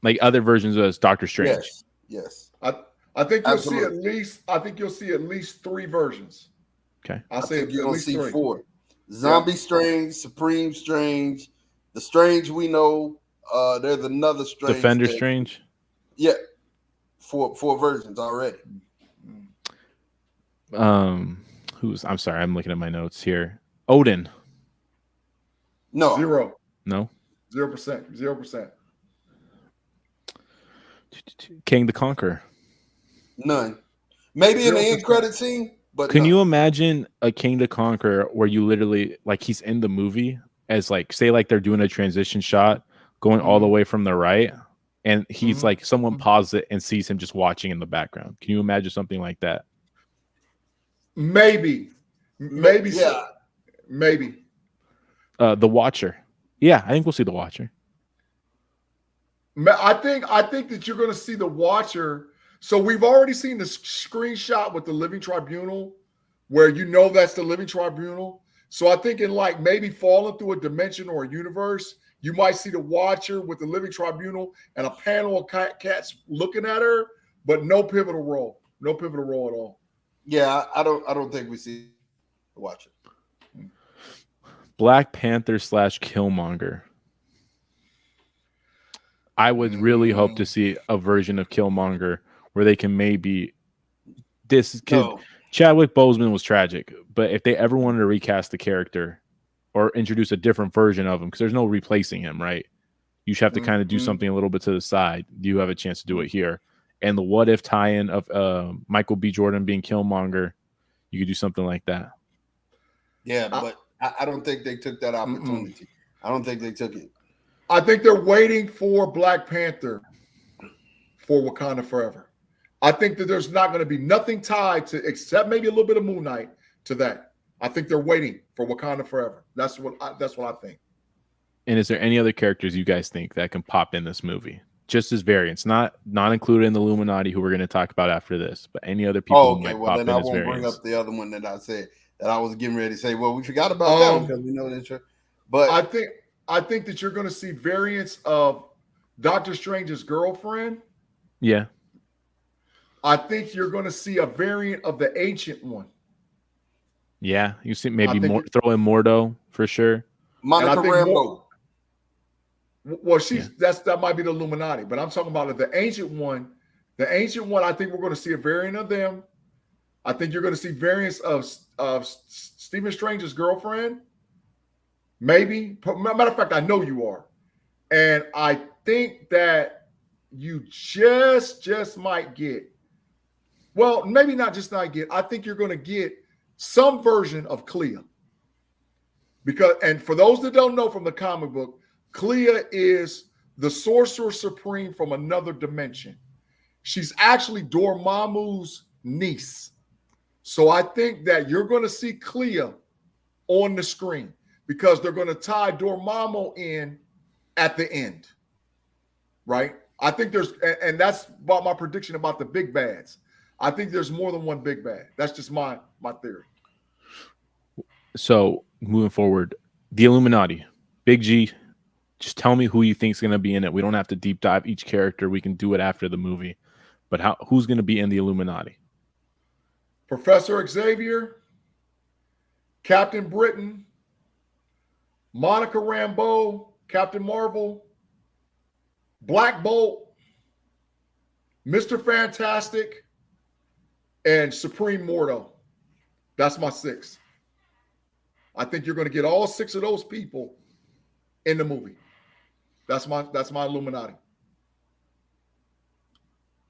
like other versions of Doctor Strange. Yes. I think you'll see at least. I think you'll see at least 3 versions. Okay. I think you're gonna see 3. 4. Zombie Strange, Supreme Strange, the Strange we know. There's another Strange. Defender Strange. Yeah. 4 versions already. I'm sorry, I'm looking at my notes here. Odin. No. 0. No. 0%. 0%. King the Conqueror. None. Maybe in the end credit scene, but can you imagine a King the Conqueror where you literally he's in the movie as say they're doing a transition shot going all the way from the right, and he's someone pauses it and sees him just watching in the background. Can you imagine something like that? Maybe. Yeah. Maybe. The Watcher. Yeah, I think we'll see the Watcher. I think that you're going to see the Watcher. So we've already seen the screenshot with the Living Tribunal, where that's the Living Tribunal. So I think in maybe falling through a dimension or a universe, you might see the Watcher with the Living Tribunal and a panel of cats looking at her, but no pivotal role. No pivotal role at all. Yeah, I don't think we see the Watcher. Black Panther / Killmonger. I would really hope to see a version of Killmonger where they can maybe Chadwick Boseman was tragic, but if they ever wanted to recast the character or introduce a different version of him, because there's no replacing him, right? You should have to kind of do something a little bit to the side. Do you have a chance to do it here? And the what if tie-in of Michael B. Jordan being Killmonger, you could do something like that. Yeah, but I don't think they took that opportunity. I don't think they took it. I think they're waiting for Black Panther for Wakanda Forever. I think that there's not going to be nothing tied to, except maybe a little bit of Moon Knight, to that. I think they're waiting for Wakanda Forever. That's what I think. And is there any other characters you guys think that can pop in this movie? Just as variants, not included in the Illuminati, who we're going to talk about after this, but any other people who might pop in as variants. Well, then I won't bring up the other one that I said that I was getting ready to say. Well, we forgot about that one because we know that. But I think that you're going to see variants of Doctor Strange's girlfriend. Yeah. I think you're going to see a variant of the Ancient One. Yeah, you see maybe throw in Mordo for sure. Monica Rambeau. Well, that might be the Illuminati, but I'm talking about the Ancient One. The Ancient One, I think we're going to see a variant of them. I think you're going to see variants of Stephen Strange's girlfriend. Maybe. Matter of fact, I know you are. And I think that you just might get, well, maybe not just not get, I think you're going to get some version of Clea. And for those that don't know from the comic book, Clea is the Sorcerer Supreme from another dimension. She's actually Dormammu's niece. So I think that you're going to see Clea on the screen because they're going to tie Dormammu in at the end, right? I think and that's about my prediction about the big bads. I think there's more than one big bad. That's just my theory. So moving forward, the Illuminati, Big G, just tell me who you think is going to be in it. We don't have to deep dive each character. We can do it after the movie. But who's going to be in the Illuminati? Professor Xavier, Captain Britain, Monica Rambeau, Captain Marvel, Black Bolt, Mr. Fantastic, and Supreme Mordo. That's my 6. I think you're going to get all 6 of those people in the movie. That's my Illuminati.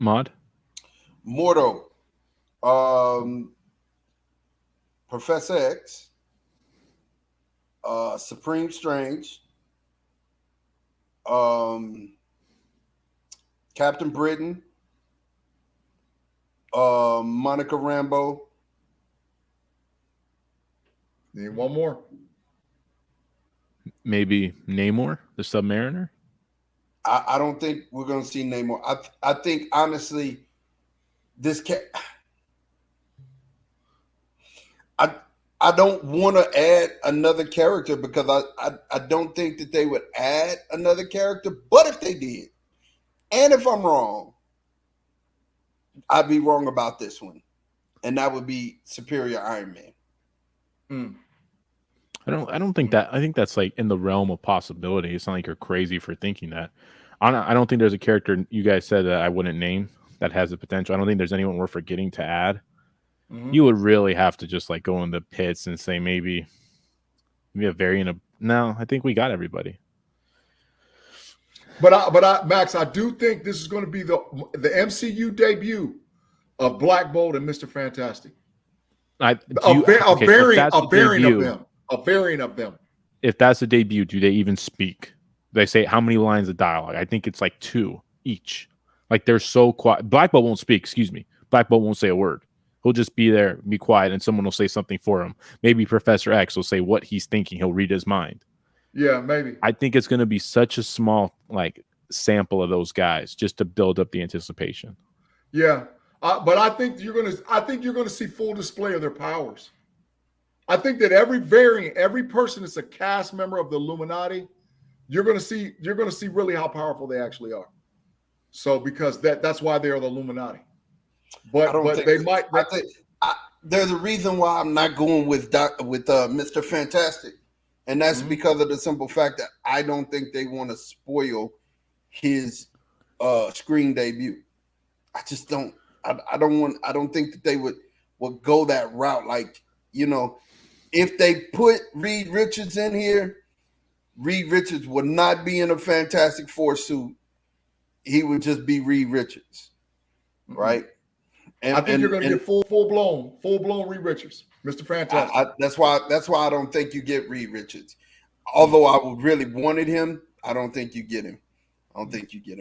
Mod? Mordo, Professor X, Supreme Strange, Captain Britain, Monica Rambeau. Need one more. Maybe Namor, the Submariner. I don't think we're going to see Namor. I think honestly, this I don't want to add another character because I don't think that they would add another character. But if they did, and if I'm wrong, I'd be wrong about this one, and that would be Superior Iron Man. I don't think that. I think that's like in the realm of possibility. It's not like you're crazy for thinking that. I don't think there's a character you guys said that I wouldn't name that has the potential. I don't think there's anyone we're forgetting to add. You would really have to just like go in the pits and say maybe a variant of. No, I think we got everybody. But Max, I do think this is going to be the MCU debut of Black Bolt and Mr. Fantastic. A variant of them. If that's the debut, do they even speak? They say how many lines of dialogue? I think it's like 2 each. Like they're so quiet. Black Bolt won't speak. Excuse me. Black Bolt won't say a word. He'll just be there, be quiet, and someone will say something for him. Maybe Professor X will say what he's thinking. He'll read his mind. Yeah, maybe. I think it's going to be such a small like sample of those guys just to build up the anticipation. Yeah, but I think you're going to see full display of their powers. I think that every variant, every person that's a cast member of the Illuminati, you're going to see really how powerful they actually are. So because that's why they are the Illuminati. But they might. There's a reason why I'm not going with Mr. Fantastic, and that's because of the simple fact that I don't think they want to spoil his screen debut. I just don't. I don't think that they would go that route. Like, you know, if they put Reed Richards in here, Reed Richards would not be in a Fantastic Four suit. He would just be Reed Richards, right? And, I think you're going to get full blown Reed Richards, Mr. Fantastic. That's why I don't think you get Reed Richards. Although I would really wanted him, I don't think you get him.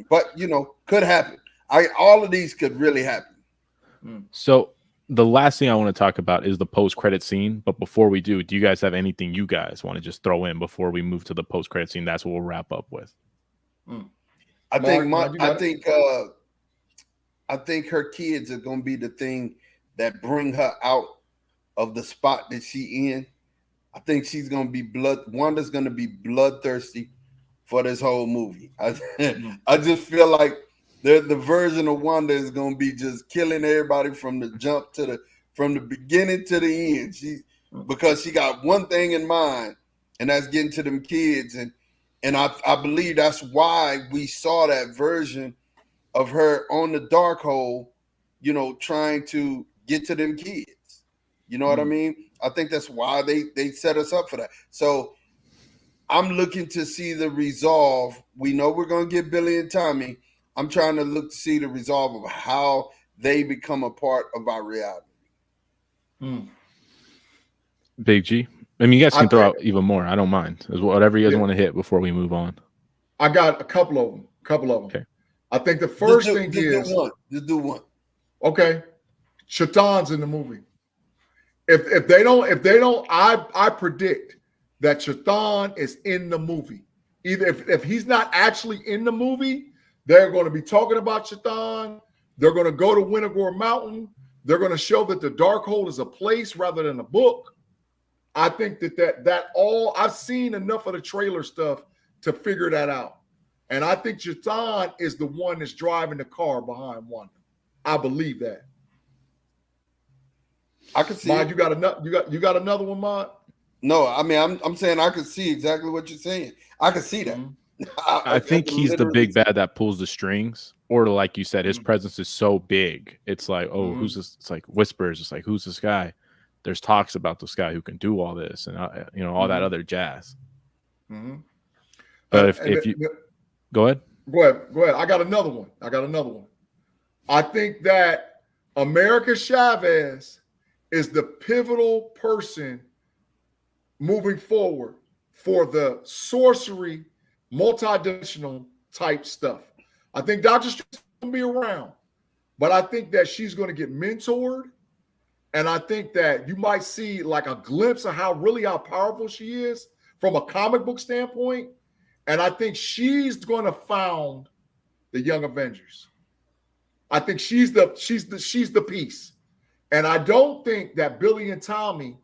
But you know, could happen. All of these could really happen. So the last thing I want to talk about is the post-credit scene. But before we do you guys have anything you guys want to just throw in before we move to the post-credit scene? That's what we'll wrap up with. I think her kids are going to be the thing that bring her out of the spot that she in. I think she's going to be Wanda's going to be bloodthirsty for this whole movie. I just feel like the version of Wanda is going to be just killing everybody from the jump from the beginning to the end. Because she got one thing in mind, and that's getting to them kids. And I believe that's why we saw that version of her on the Darkhold, you know, trying to get to them kids. You know what I mean? I think that's why they set us up for that. So I'm looking to see the resolve. We know we're going to get Billy and Tommy. I'm trying to look to see the resolve of how they become a part of our reality. Big G. I mean, you guys can throw out even more. I don't mind. Whatever you guys want to hit before we move on. I got a couple of them. Okay. I think the first thing is just do one. Okay. Shaitan's in the movie. If they don't, I predict that Shaitan is in the movie. Either if he's not actually in the movie, they're going to be talking about Shaitan. They're going to go to Wintergore Mountain. They're going to show that the Darkhold is a place rather than a book. I think that all I've seen enough of the trailer stuff to figure that out. And I think Shaitan is the one that's driving the car behind Wanda. I believe that. I can see. Mod, you got another one, Mod? No, I mean I'm saying I can see exactly what you're saying. I can see that. I think he's the big bad that pulls the strings, or like you said, his presence is so big. It's like, oh, who's this? It's like whispers. It's like, who's this guy? There's talks about this guy who can do all this and all that other jazz. But if you go ahead. Go ahead. I got another one. I think that America Chavez is the pivotal person moving forward for the sorcery, multidimensional type stuff. I think Dr. Strange going to be around, but I think that she's going to get mentored. And I think that you might see like a glimpse of how powerful she is from a comic book standpoint. And I think she's going to found the Young Avengers. I think she's the piece. And I don't think that Billy and Tommy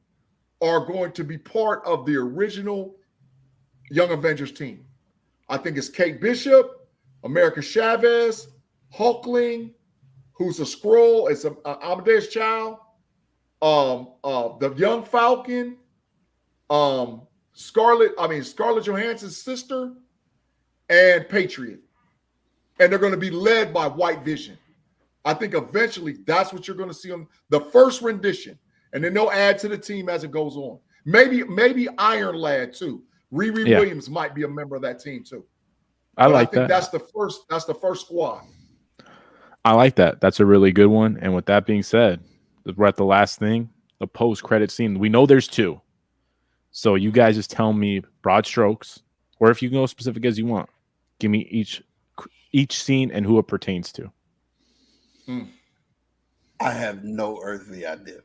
are going to be part of the original Young Avengers team. I think it's Kate Bishop, America Chavez, Hulkling, who's a Skrull, it's Amadeus Child, the Young Falcon, Scarlett Johansson's sister, and Patriot. And they're going to be led by White Vision. I think eventually that's what you're going to see on the first rendition. And then they'll add to the team as it goes on. Maybe Iron Lad too. Riri Williams might be a member of that team too. I think that's the first squad. I like that. That's a really good one. And with that being said, we're at the last thing, the post-credit scene. We know there's two. So you guys just tell me broad strokes, or if you can go specific as you want, give me each scene and who it pertains to. I have no earthly idea.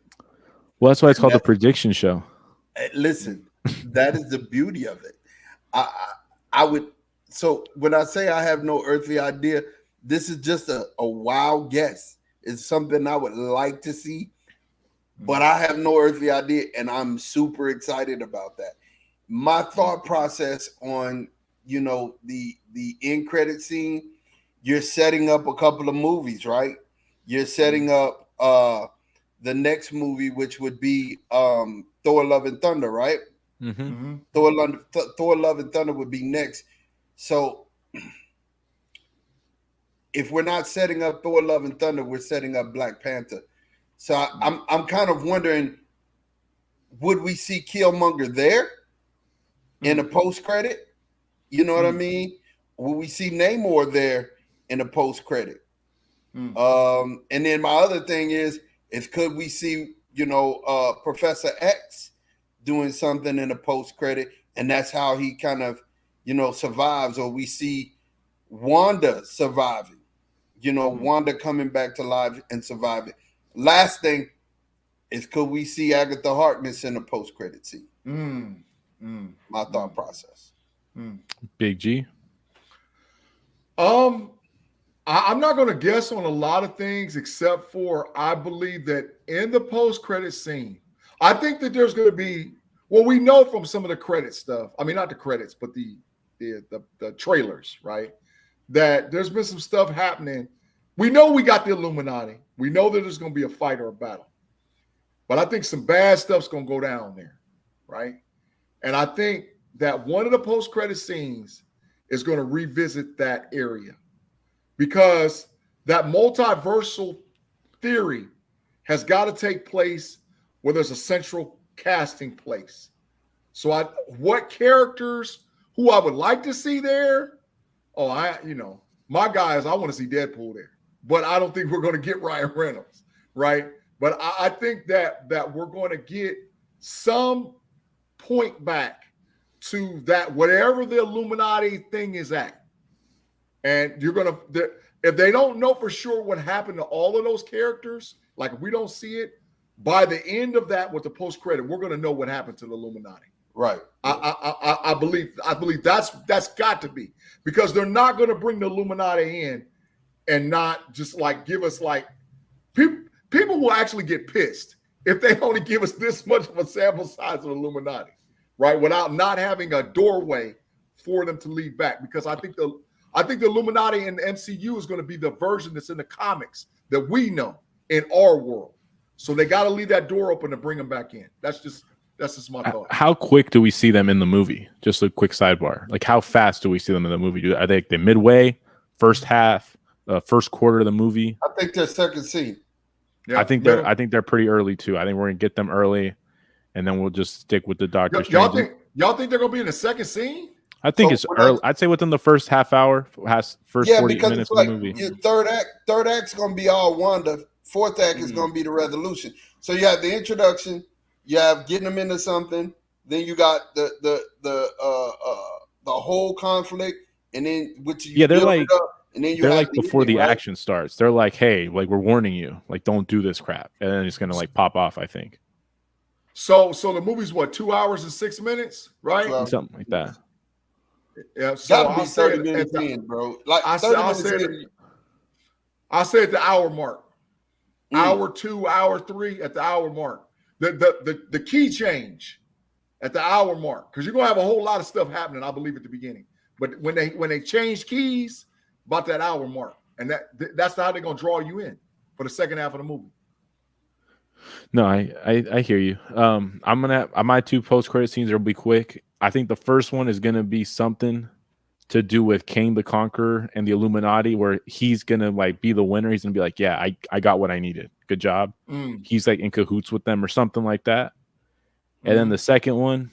Well, that's why it's called the prediction show. Listen, that is the beauty of it. I would. So when I say I have no earthly idea, this is just a wild guess. It's something I would like to see, but I have no earthly idea, and I'm super excited about that. My thought process on, the end credit scene, you're setting up a couple of movies, right? You're setting up the next movie, which would be Thor: Love and Thunder, right? Mm-hmm. Thor: Love and Thunder would be next. So if we're not setting up Thor: Love and Thunder, we're setting up Black Panther. So I'm kind of wondering, would we see Killmonger there in a post credit? You know what I mean? Will we see Namor there in a post credit? And then my other thing is could we see Professor X doing something in a post credit, and that's how he kind of survives, or we see Wanda surviving, Wanda coming back to life and surviving. Last thing is, could we see Agatha Harkness in a post credit scene? My thought process. Big G. I'm not going to guess on a lot of things, except for I believe that in the post-credit scene, I think that there's going to be, well, we know from some of the credit stuff. I mean, not the credits, but the trailers, right? That there's been some stuff happening. We know we got the Illuminati. We know that there's going to be a fight or a battle. But I think some bad stuff's going to go down there, right? And I think that one of the post-credit scenes is going to revisit that area, because that multiversal theory has got to take place where there's a central casting place. So what characters who I would like to see there? My guys, I want to see Deadpool there, but I don't think we're going to get Ryan Reynolds, right? But I think that we're going to get some point back to that, whatever the Illuminati thing is at. And you're going to, if they don't know for sure what happened to all of those characters, like if we don't see it, by the end of that with the post-credit, we're going to know what happened to the Illuminati. Right. I believe that's got to be, because they're not going to bring the Illuminati in and not just like give us like, people will actually get pissed if they only give us this much of a sample size of the Illuminati, right? Without not having a doorway for them to lead back, because I think the Illuminati in the MCU is going to be the version that's in the comics that we know in our world. So they got to leave that door open to bring them back in. That's just my thought. How quick do we see them in the movie? Just a quick sidebar. Like, how fast do we see them in the movie? Are they midway, first half, first quarter of the movie? I think they're second scene. Yeah, I think they're pretty early too. I think we're gonna get them early, and then we'll just stick with the Doctor Strange. Y'all think they're gonna be in the second scene? I think So it's when early. I'd say within the first half hour, first yeah, 40 because minutes it's of the like movie. your third act's gonna be all Wanda. Fourth act is gonna be the resolution. So you have the introduction, you have getting them into something, then you got the whole conflict, and then which you Yeah, they're build like it up, and then you they're have like the before ending, the right? action starts. They're like, hey, like we're warning you, like don't do this crap, and then it's gonna like pop off. I think So the movie's what, 2 hours and 6 minutes, right? So something like that. Yeah. So gotta I'll be say 30 it at minutes the, in, bro. Like I say 30 I'll minutes say it, in. I'll say at the hour mark. Mm. Hour 2, hour 3 at the hour mark. The key change at the hour mark, because you're gonna have a whole lot of stuff happening, I believe, at the beginning. But when they change keys, about that hour mark, and that's how they're gonna draw you in for the second half of the movie. No, I hear you. My two post credit scenes will be quick. I think the first one is gonna be something to do with Kang the Conqueror and the Illuminati, where he's gonna like be the winner. He's gonna be like, yeah, I got what I needed. Good job. He's like in cahoots with them or something like that. And then the second one,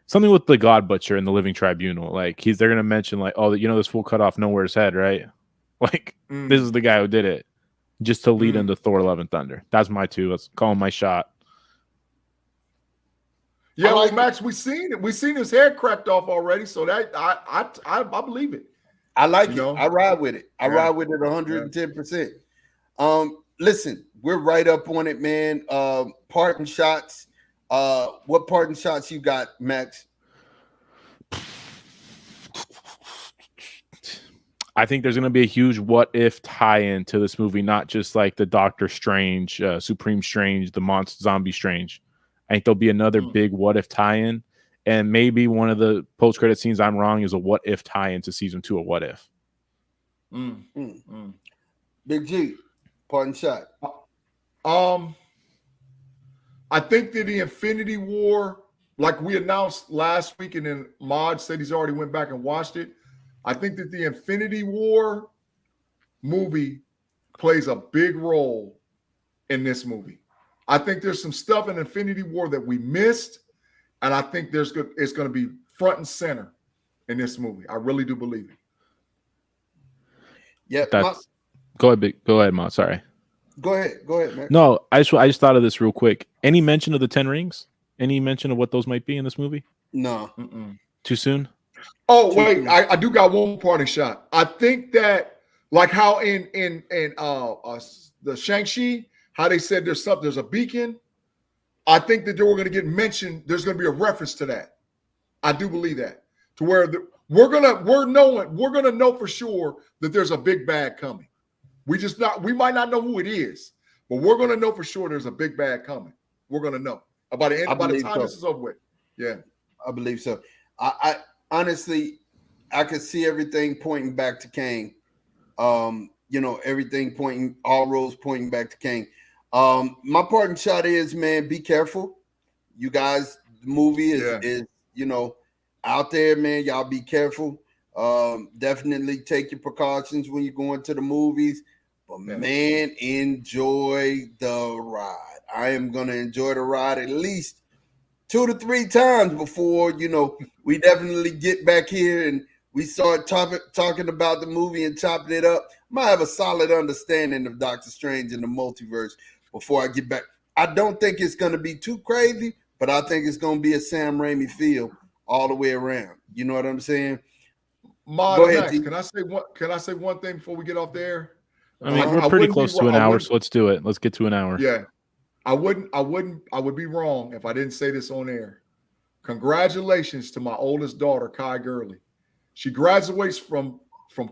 something with the God Butcher and the Living Tribunal. Like they're gonna mention like, oh, this fool cut off Nowhere's head, right? Like this is the guy who did it, just to lead into Thor: Love and Thunder. That's my two. Let's call him my shot. Yeah, well, Max, we seen it. We seen his head cracked off already, so that I believe it. I like it. I ride with it. I ride with it 110%. Listen, we're right up on it, man. Parting shots. What parting shots you got, Max? I think there's going to be a huge what if tie-in to this movie, not just like the Doctor Strange, Supreme Strange, the Monster Zombie Strange. I think there'll be another big what if tie-in, and maybe one of the post-credit scenes, I'm wrong, is a what if tie-in to season 2 of What If. Big G, parting shot. I think that the Infinity War, like we announced last week, and then Mod said he's already went back and watched it. I think that the Infinity War movie plays a big role in this movie. I think there's some stuff in Infinity War that we missed, and I think it's going to be front and center in this movie. I really do believe it. Yeah. Go ahead, Ma. Sorry. Go ahead, man. No, I just thought of this real quick. Any mention of the 10 rings? Any mention of what those might be in this movie? No. Too soon? Oh, wait, I do got one parting shot. I think that, like how in the Shang-Chi, how they said there's a beacon. I think that they were going to get mentioned. There's going to be a reference to that. I do believe that, to where we're gonna know for sure that there's a big bad coming. We might not know who it is, but we're gonna know for sure there's a big bad coming. We're gonna know by the time this is over with. Yeah, I believe so. I honestly, I could see everything pointing back to Kang. Everything pointing, all roads pointing back to Kang. My parting shot is, man, be careful. You guys, the movie is out there, man. Y'all be careful. Definitely take your precautions when you're going to the movies. But man, enjoy the ride. I am gonna enjoy the ride at least 2 to 3 times before we definitely get back here and we start talking about the movie and chopping it up. I might have a solid understanding of Doctor Strange and the multiverse before I get back. I don't think it's gonna be too crazy, but I think it's gonna be a Sam Raimi feel all the way around. You know what I'm saying? Go ahead, Max, can I say one thing before we get off the air? I mean, we're pretty close to an hour, so let's do it. Let's get to an hour. Yeah. I would be wrong if I didn't say this on air. Congratulations to my oldest daughter, Kai Gurley. She graduates from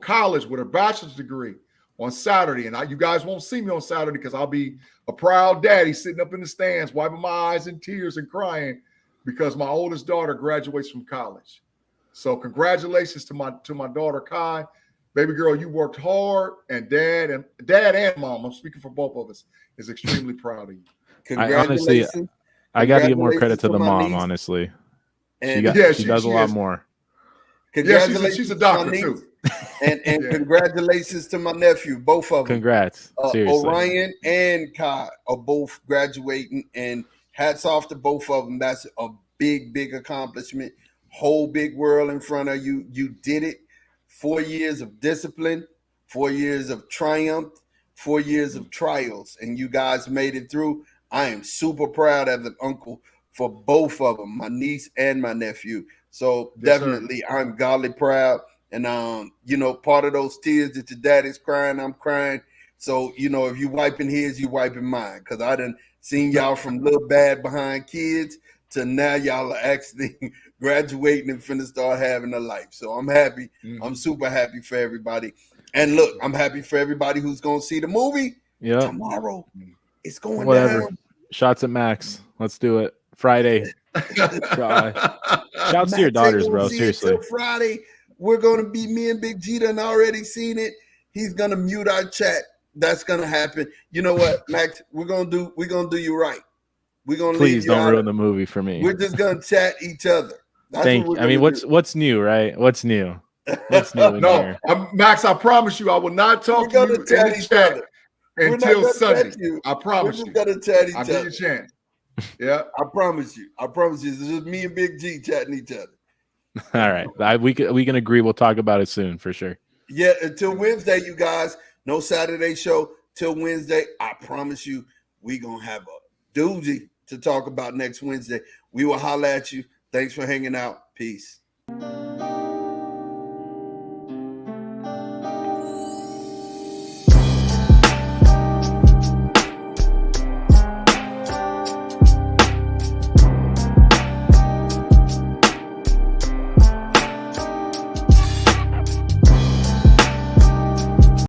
college with her bachelor's degree on Saturday. And you guys won't see me on Saturday because I'll be a proud daddy sitting up in the stands, wiping my eyes in tears and crying because my oldest daughter graduates from college. So congratulations to my daughter, Kai. Baby girl, you worked hard, and dad and mom, I'm speaking for both of us, is extremely proud of you. Congratulations. I got to give more credit to the mom, honestly. She does a lot more. Congratulations, yeah, she's a doctor too. And congratulations to my nephew, both of them. Congrats. Seriously. Orion and Kai are both graduating, and hats off to both of them. That's a big, big accomplishment. whole big world in front of you. You did it. 4 years of discipline, 4 years of triumph, 4 years of trials, and you guys made it through. I am super proud as an uncle for both of them, my niece and my nephew. So Yes, sir. definitely, I'm godly proud. And you know, part of those tears that your daddy's crying, I'm crying. So, you know, if you wiping his, you wiping mine. Because I done seen y'all from little bad behind kids to now y'all are actually graduating and finna start having a life. So I'm happy. I'm super happy for everybody. And look, I'm happy for everybody who's going to see the movie tomorrow. It's going down. Shots at Max. Let's do it. Friday. Shouts to your daughters, bro. Seriously. Friday. We're going to be, me and Big G done already seen it. He's going to mute our chat. That's going to happen. You know what, Max? We're going to do you right. We're going to please don't ruin the movie for me. We're just going to chat each other. Thank you. I mean, what's new, right? What's new? What's new in here? Max, I promise you, I will not talk to you in the chat until Sunday. I promise you. We're just going to chat each other. I'll give you a chance. Yeah. I promise you. I promise you. It's just me and Big G chatting each other. All right. We can agree. We'll talk about it soon for sure. Yeah, until Wednesday, you guys. No Saturday show till Wednesday. I promise you, we gonna have a doozy to talk about next Wednesday. We will holler at you. Thanks for hanging out. Peace.